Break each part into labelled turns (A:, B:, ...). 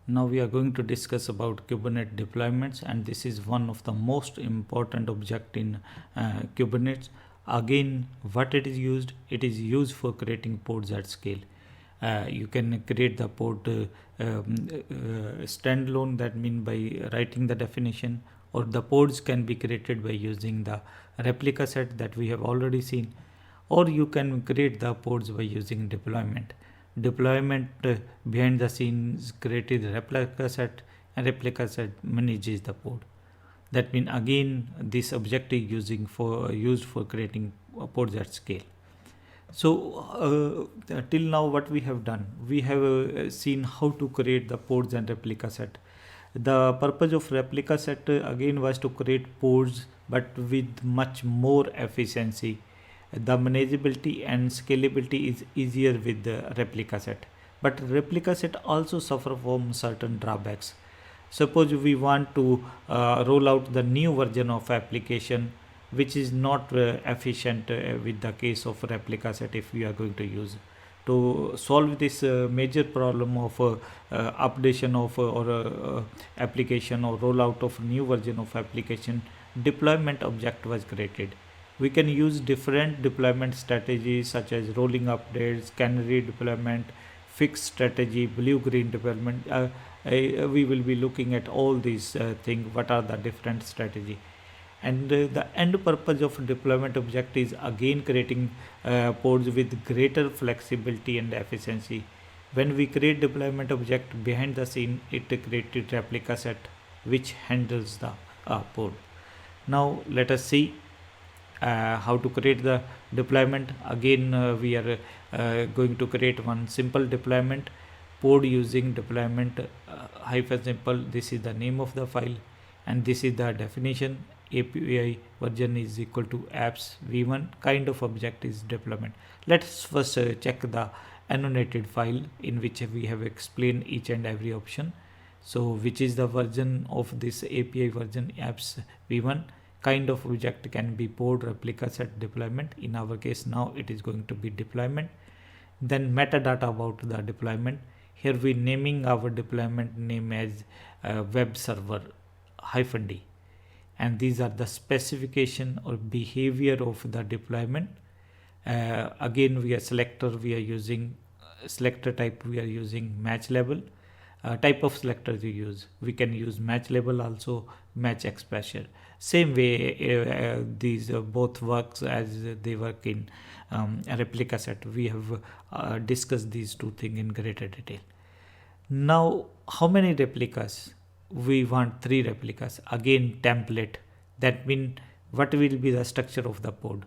A: Now we are going to discuss about Kubernetes deployments, and this is one of the most important object in Kubernetes. Again, what it is used? It is used for creating pods at scale. You can create the pod standalone, that means by writing the definition, or the pods can be created by using the replica set that we have already seen, or you can create the pods by using deployment. Deployment behind the scenes created replica set, and replica set manages the pod. That means again this object is used for creating pods at scale. So till now what we have done, we have seen how to create the pods and replica set. The purpose of replica set again was to create pods but with much more efficiency. The manageability and scalability is easier with the replica set, but replica set also suffer from certain drawbacks. Suppose we want to roll out the new version of application which is not efficient with the case of replica set. If we are going to use to solve this major problem of updation of or application or rollout of new version of application, deployment object was created. We can use different deployment strategies such as rolling updates, canary deployment, fixed strategy, blue-green deployment. We will be looking at all these things. What are the different strategy? And the end purpose of deployment object is again creating pods with greater flexibility and efficiency. When we create deployment object behind the scene, it created replica set which handles the pod. Now let us see how to create the deployment. Again we are going to create one simple deployment pod using deployment hyphen simple. This is the name of the file and this is the definition. API version is equal to apps v1 kind of object is deployment. Let's first check the annotated file in which we have explained each and every option. So which is the version of this API version apps v1. Kind of object can be pod, replica set, deployment. In our case now it is going to be deployment. Then metadata about the deployment. Here we naming our deployment name as web server -d, and these are the specification or behavior of the deployment. Again we are selector, we are using selector type, we are using match label. Type of selectors you use, we can use match label, also match expression. Same way these both works as they work in replica set. We have discussed these two things in greater detail. Now how many replicas? We want 3 replicas. Again template, that means what will be the structure of the pod,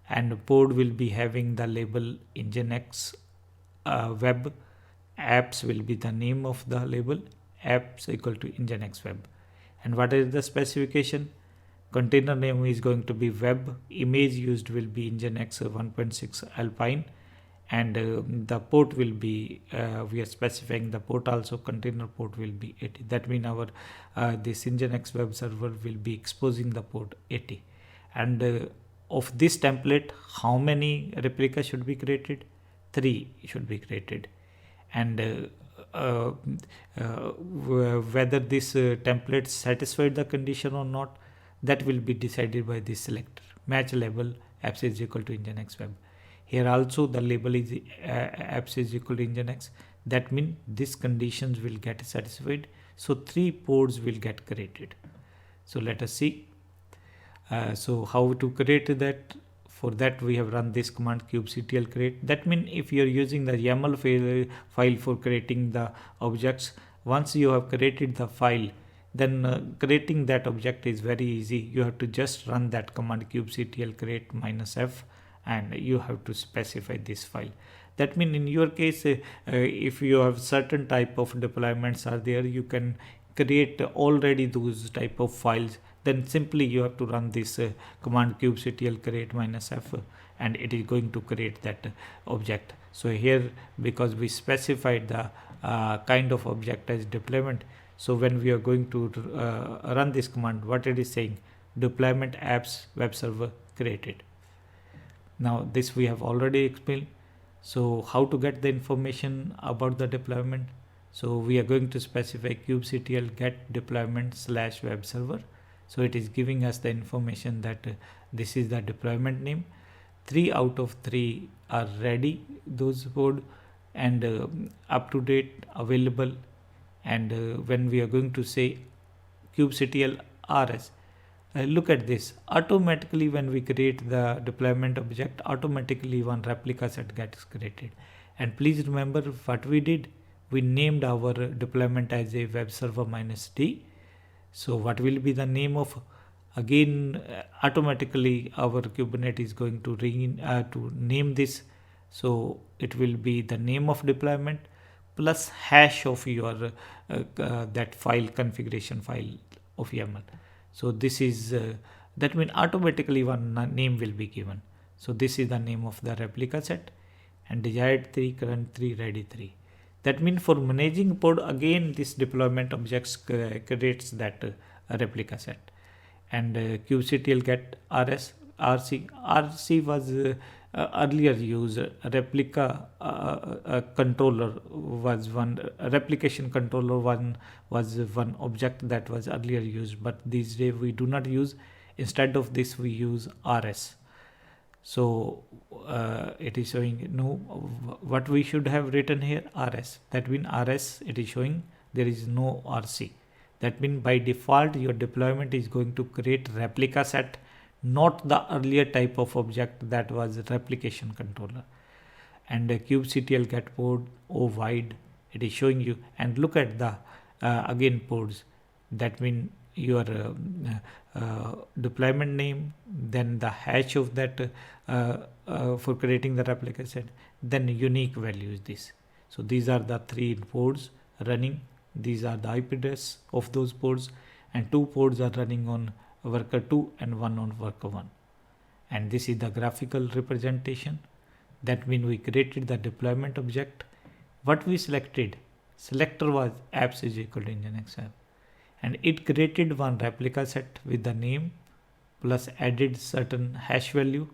A: and pod will be having the label nginx web. Apps will be the name of the label, apps equal to nginx web. And what is the specification? Container name is going to be web, image used will be nginx 1.6 alpine, and the port will be we are specifying the port also. Container port will be 80. That means our this nginx web server will be exposing the port 80. And of this template, how many replicas should be created? 3 should be created. And whether this template satisfied the condition or not, that will be decided by this selector. Match label apps is equal to nginx web. Here also the label is apps is equal to nginx. That means these conditions will get satisfied. So 3 pods will get created. So let us see. So how to create that? For that we have run this command kubectl create. That means if you are using the YAML file for creating the objects, once you have created the file, then creating that object is very easy. You have to just run that command kubectl create -f, and you have to specify this file. That means in your case if you have certain type of deployments are there, you can create already those type of files. Then simply you have to run this command kubectl create -f, and it is going to create that object. So here, because we specified the kind of object as deployment, so when we are going to run this command, what it is saying, deployment apps web server created. Now this we have already explained. So how to get the information about the deployment? So we are going to specify kubectl get deployment / web server. So it is giving us the information that this is the deployment name. 3 out of 3 are ready, those code, and up to date, available. And when we are going to say kubectl rs, look at this. Automatically, when we create the deployment object, automatically one replica set gets created. And please remember what we did. We named our deployment as a web server -d. So what will be the name of, again, automatically our Kubernetes is going to to name this. So it will be the name of deployment plus hash of your that file, configuration file of YAML. So this is that means automatically one name will be given. So this is the name of the replica set, and desired 3, current 3, ready 3. That means for managing pod, again this deployment objects creates that replica set. And kubectl get rs rc was earlier used. Replica controller was one, replication controller was one object that was earlier used, but these days we do not use. Instead of this we use rs. So it is showing no, what we should have written here, rs. That means rs, it is showing there is no rc. That means by default your deployment is going to create replica set, not the earlier type of object that was replication controller. And kubectl get pod wide, it is showing you. And look at the again pods. That means your deployment name, then the hash of that for creating the replica set, then unique value is this. So these are the 3 pods running. These are the IP address of those pods, and 2 pods are running on worker 2 and 1 on worker 1. And this is the graphical representation. That means we created the deployment object. What we selected? Selector was apps is equal to Nginx app. And it created one replica set with the name plus added certain hash value.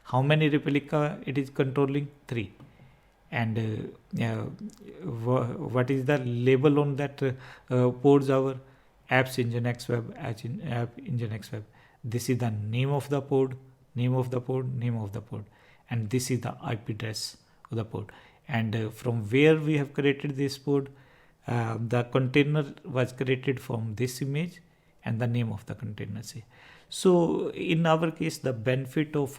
A: How many replica it is controlling? 3. And what is the label on that pods? Our apps Nginx web, app Nginx web. This is the name of the pod, name of the pod, name of the pod, and this is the IP address of the pod. And from where we have created this pod, the container was created from this image and the name of the container. So in our case, the benefit of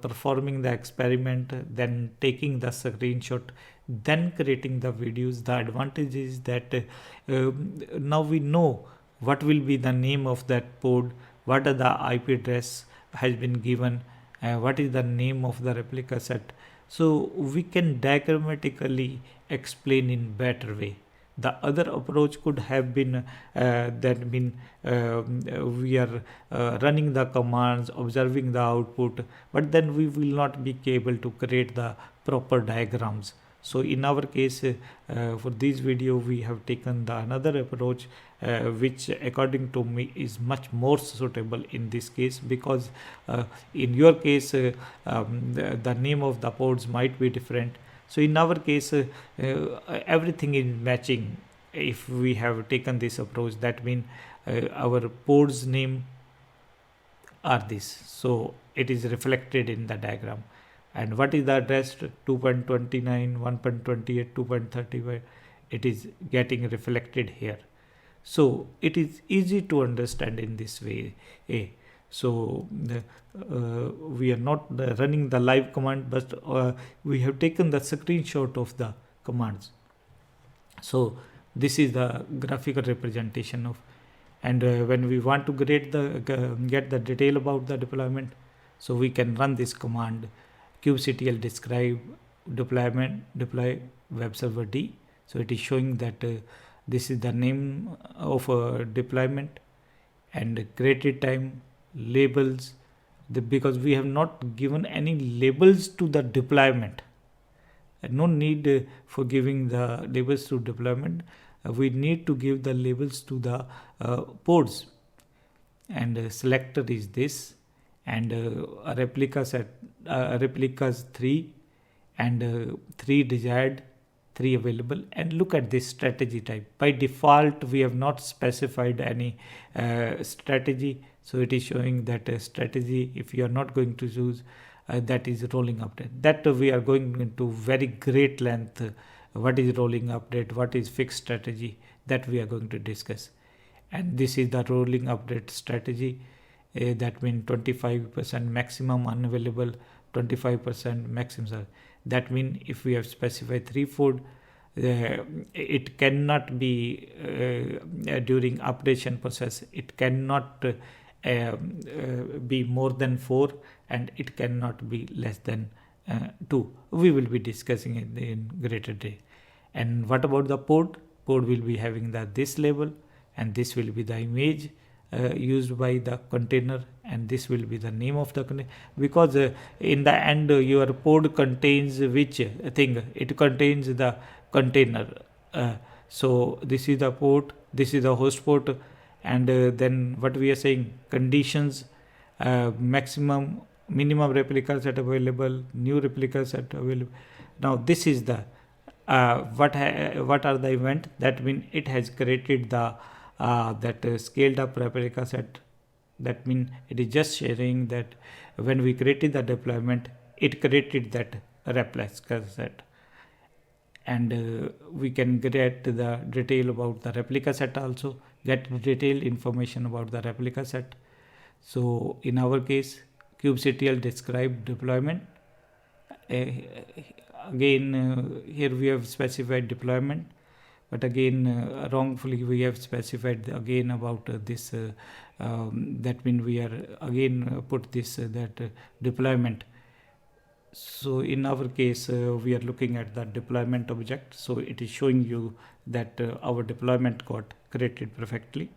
A: performing the experiment, then taking the screenshot, then creating the videos, the advantage is that now we know what will be the name of that pod, what are the IP address has been given, what is the name of the replica set. So we can diagrammatically explain in better way. The other approach could have been we are running the commands, observing the output, but then we will not be able to create the proper diagrams. So in our case, for this video, we have taken the another approach, which according to me is much more suitable in this case, because in your case, the name of the pods might be different. So in our case, everything is matching. If we have taken this approach, that means our pods name are this. So it is reflected in the diagram. And what is the address? 2.29, 1.28, 2.35. It is getting reflected here. So it is easy to understand in this way. So we are not running the live command, but we have taken the screenshot of the commands. So this is the graphical representation of, and when we want to get the detail about the deployment, so we can run this command kubectl describe deploy web server d. So it is showing that this is the name of deployment and created time, labels, because we have not given any labels to the deployment. No need for giving the labels to deployment. We need to give the labels to the pods. And selector is this, and a replica set, replicas 3, and 3 desired, 3 available. And look at this strategy type. By default we have not specified any strategy, so it is showing that strategy, if you are not going to choose, that is rolling update. That we are going into very great length. What is rolling update, what is fixed strategy, that we are going to discuss. And this is the rolling update strategy. That means 25% maximum unavailable, 25% maximum. That means if we have specified 3 food, it cannot be during updation process, it cannot be more than 4, and it cannot be less than 2. We will be discussing it in greater detail. And what about the port? Port will be having this label, and this will be the image used by the container, and this will be the name of the container, because in the end your pod contains which thing? It contains the container. So this is the port, this is the host port, and then what we are saying, conditions, maximum, minimum replica set available, new replica set available. Now this is the what are the event? That means it has created the scaled up replica set. That means it is just sharing that when we created the deployment, it created that replica set. And we can get the detail about the replica set also, get detailed information about the replica set. So in our case, kubectl describe deployment. Again, here we have specified deployment, but again wrongfully we have specified again about this. That means we are again put this deployment. So in our case, we are looking at the deployment object. So it is showing you that our deployment got created perfectly.